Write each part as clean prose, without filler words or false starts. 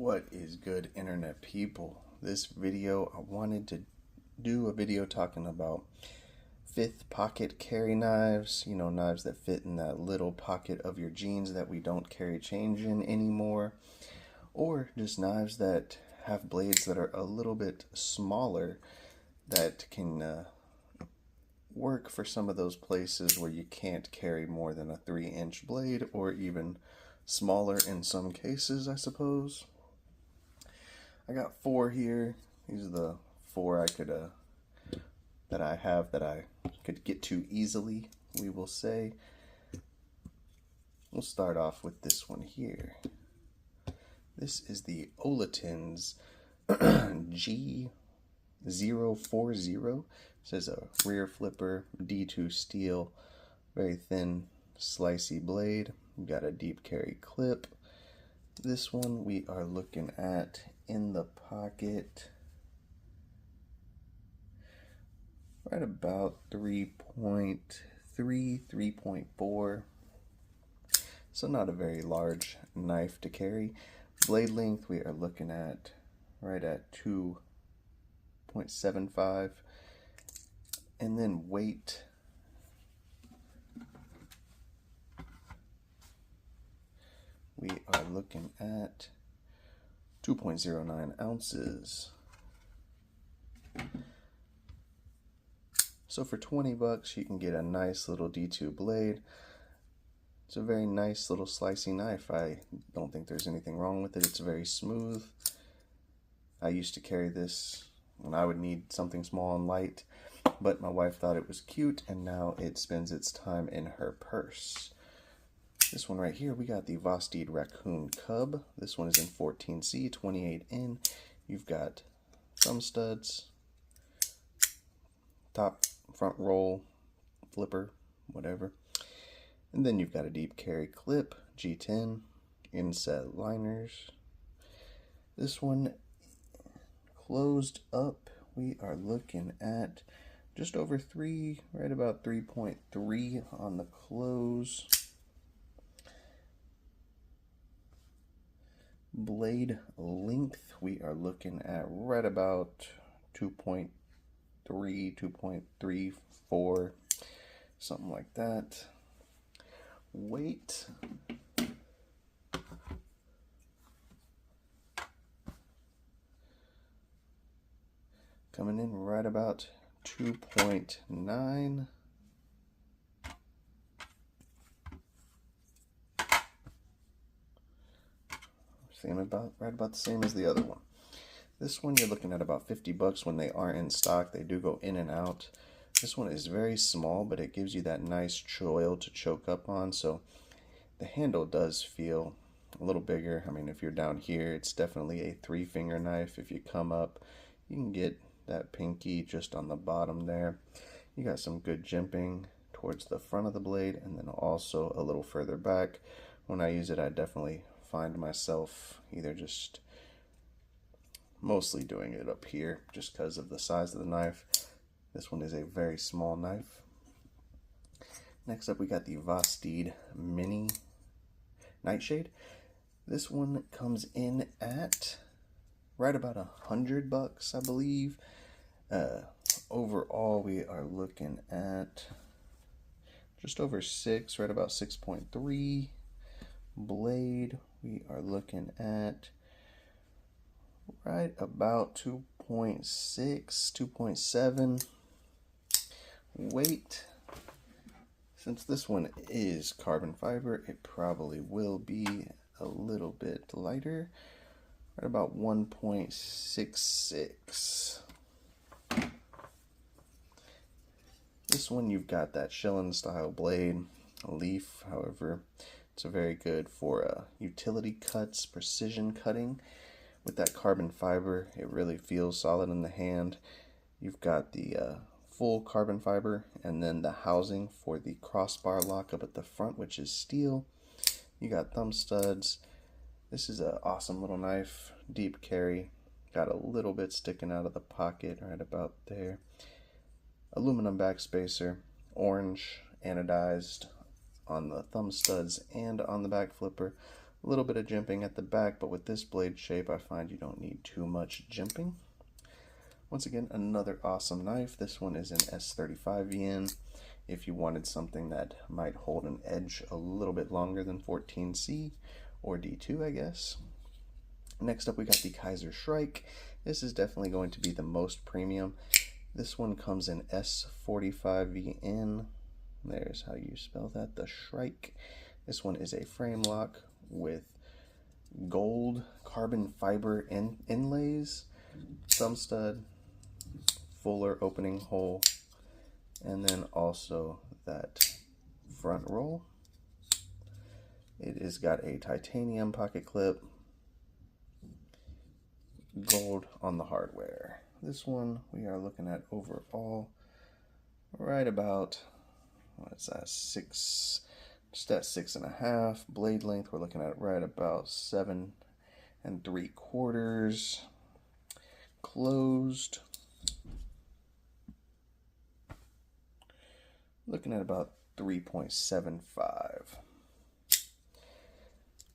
What is good, internet people? This video, I wanted to do a video talking about fifth pocket carry knives, knives that fit in that little pocket of your jeans that we don't carry change in anymore, or just knives that have blades that are a little bit smaller that can work for some of those places where you can't carry more than a 3-inch blade, or even smaller in some cases, I suppose. I got 4 here. These are the 4 I could that I could get to easily, we will say. We'll start off with this one here. This is the Olins G040. It says a rear flipper, D2 steel, very thin, slicey blade. We've got a deep carry clip. This one we are looking at in the pocket right about 3.3, 3.4. So not a very large knife to carry. Blade length we are looking at right at 2.75. And then weight, we are looking at 2.09 ounces. So for 20 bucks, you can get a nice little D2 blade. It's a very nice little slicey knife. I don't think there's anything wrong with it. It's very smooth. I used to carry this when I would need something small and light, but my wife thought it was cute, and now it spends its time in her purse. This one right here, we got the Vosted Raccoon Cub. This one is in 14C, 28N. You've got thumb studs, top, front roll, flipper, whatever. And then you've got a deep carry clip, G10, inset liners. This one closed up, we are looking at just over 3, right about 3.3 on the close. Blade length, we are looking at right about 2.3, 2.34, something like that. Weight, coming in right about 2.9. Right about the same as the other one. This one you're looking at about 50 bucks when they are in stock. They do go in and out. This one is very small, but it gives you that nice choil to choke up on, so the handle does feel a little bigger. I mean, if you're down here, it's definitely a 3-finger knife. If you come up, you can get that pinky just on the bottom there. You got some good jimping towards the front of the blade, and then also a little further back. When I use it, I definitely find myself either just mostly doing it up here just because of the size of the knife. This one is a very small knife. Next up, we got the Vosteed Mini Nightshade. This one comes in at right about 100 bucks, I believe. Overall, we are looking at just over 6, right about 6.3. Blade, we are looking at right about 2.6, 2.7. Weight, since this one is carbon fiber, it probably will be a little bit lighter, right about 1.66. This one, you've got that shilling style blade, a leaf, however, it's very good for utility cuts, precision cutting. With that carbon fiber, it really feels solid in the hand. You've got the full carbon fiber, and then the housing for the crossbar lock up at the front, which is steel. You got thumb studs. This is an awesome little knife, deep carry. Got a little bit sticking out of the pocket right about there. Aluminum backspacer, orange anodized on the thumb studs and on the back flipper. A little bit of jimping at the back, but with this blade shape, I find you don't need too much jimping. Once again, another awesome knife. This one is an S35VN. If you wanted something that might hold an edge a little bit longer than 14C or D2, I guess. Next up, we got the Kizer Shrike. This is definitely going to be the most premium. This one comes in S45VN. There's how you spell that, the Shrike. This one is a frame lock with gold carbon fiber inlays, thumb stud, fuller opening hole, and then also that front roll. It has got a titanium pocket clip, gold on the hardware. This one we are looking at overall right about, what's that, just at 6.5. Blade length, we're looking at right about 7 3/4. Closed, looking at about 3.75.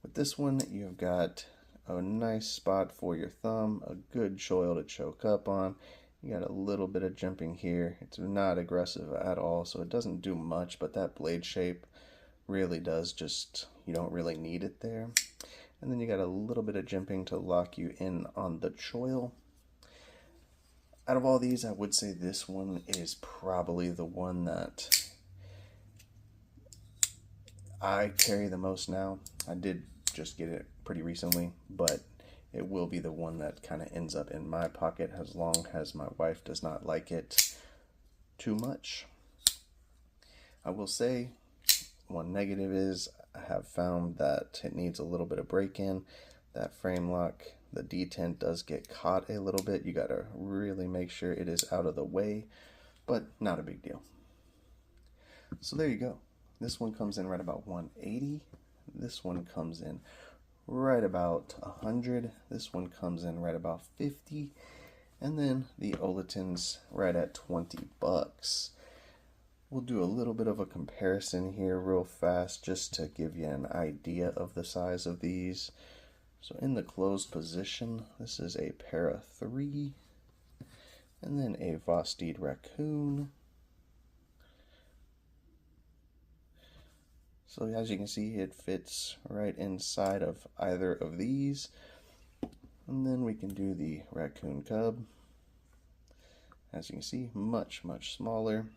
With this one, you've got a nice spot for your thumb, a good choil to choke up on. You got a little bit of jimping here. It's not aggressive at all, so it doesn't do much, but that blade shape really does just, you don't really need it there. And then you got a little bit of jimping to lock you in on the choil. Out of all these, I would say this one is probably the one that I carry the most now. I did just get it pretty recently, but it will be the one that kind of ends up in my pocket as long as my wife does not like it too much. I will say one negative is I have found that it needs a little bit of break-in. That frame lock, the detent does get caught a little bit. You got to really make sure it is out of the way, but not a big deal. So there you go. This one comes in right about 180. This one comes in right about 100. This one comes in right about 50. And then the Olins right at 20 bucks. We'll do a little bit of a comparison here real fast just to give you an idea of the size of these. So in the closed position, this is a Para 3, and then a Vosted Raccoon. So as you can see, it fits right inside of either of these. And then we can do the Raccoon Cub. As you can see, much smaller.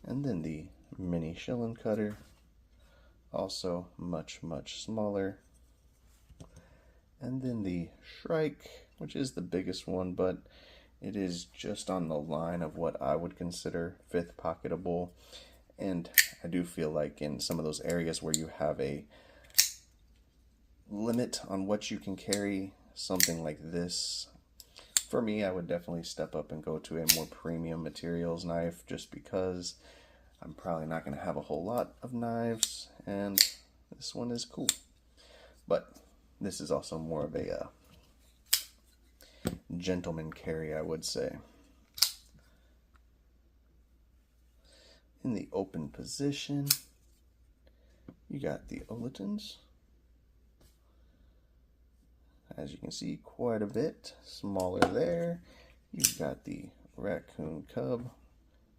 And then the Mini Shilling Cutter, also much smaller. And then the Shrike, which is the biggest one, but it is just on the line of what I would consider 5th pocketable. And I do feel like in some of those areas where you have a limit on what you can carry, something like this, for me, I would definitely step up and go to a more premium materials knife, just because I'm probably not going to have a whole lot of knives, and this one is cool. But this is also more of a gentleman carry, I would say. In the open position, you got the Olins. As you can see, quite a bit smaller there. You've got the Raccoon Cub.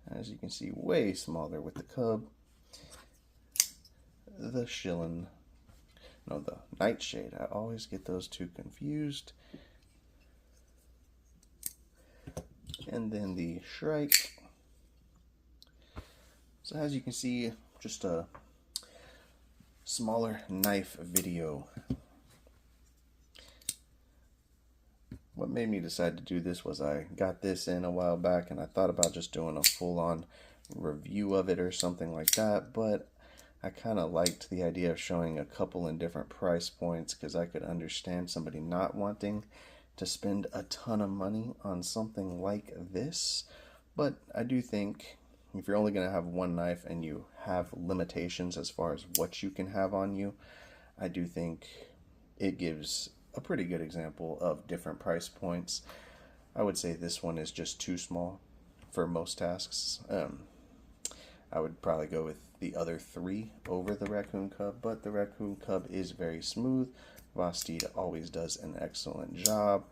As you can see, way smaller with the Cub. The the Nightshade. I always get those two confused. And then the Shrike. So as you can see, just a smaller knife video. What made me decide to do this was I got this in a while back and I thought about just doing a full-on review of it or something like that, but I kind of liked the idea of showing a couple in different price points because I could understand somebody not wanting to spend a ton of money on something like this. But I do think if you're only going to have one knife and you have limitations as far as what you can have on you, I do think it gives a pretty good example of different price points. I would say this one is just too small for most tasks. I would probably go with the other 3 over the Raccoon Cub, but the Raccoon Cub is very smooth. Vosteed always does an excellent job,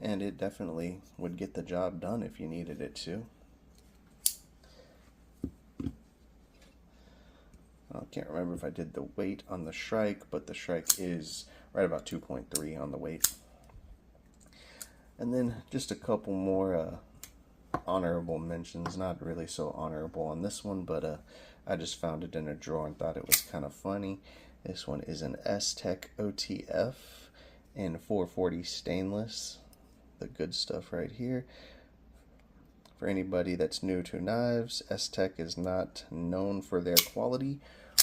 and it definitely would get the job done if you needed it to. I can't remember if I did the weight on the Shrike, but the Shrike is right about 2.3 on the weight. And then just a couple more honorable mentions. Not really so honorable on this one, but I just found it in a drawer and thought it was kind of funny. This one is an S-Tech OTF in 440 stainless. The good stuff right here. For anybody that's new to knives, S-Tech is not known for their quality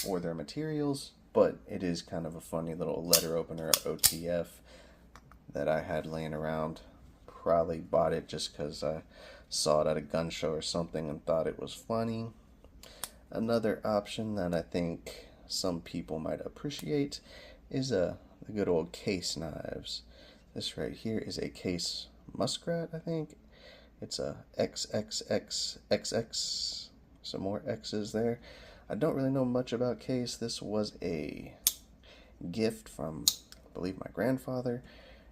or their materials, but it is kind of a funny little letter opener OTF that I had laying around. Probably bought it just because I saw it at a gun show or something and thought it was funny. Another option that I think some people might appreciate is the good old case knives. This right here is a case muskrat, I think. It's a XXXXX, some more X's there. I don't really know much about case. This was a gift from, I believe, my grandfather.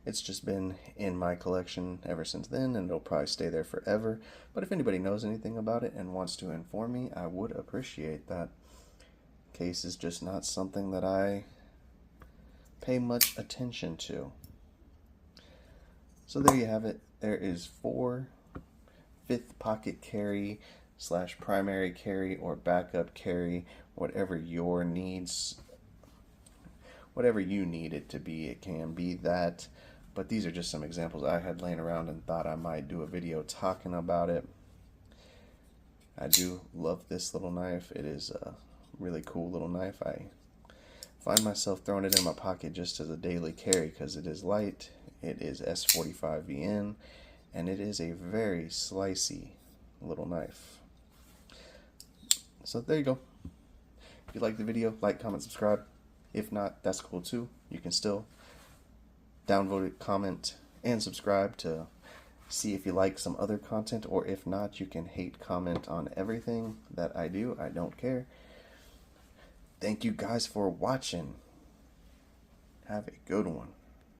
It's just been in my collection ever since then, and it'll probably stay there forever. But if anybody knows anything about it and wants to inform me, I would appreciate that. Case is just not something that I pay much attention to. So there you have it. There is 4 5th pocket carry / primary carry or backup carry, whatever your needs, whatever you need it to be, it can be that. But these are just some examples I had laying around and thought I might do a video talking about it. I do love this little knife. It is a really cool little knife. I find myself throwing it in my pocket just as a daily carry because it is light. It is S45VN, and it is a very slicey little knife. So there you go. If you like the video, like, comment, subscribe. If not, that's cool too. You can still downvote it, comment, and subscribe to see if you like some other content, or if not, you can hate comment on everything that I do. I don't care. Thank you guys for watching. Have a good one.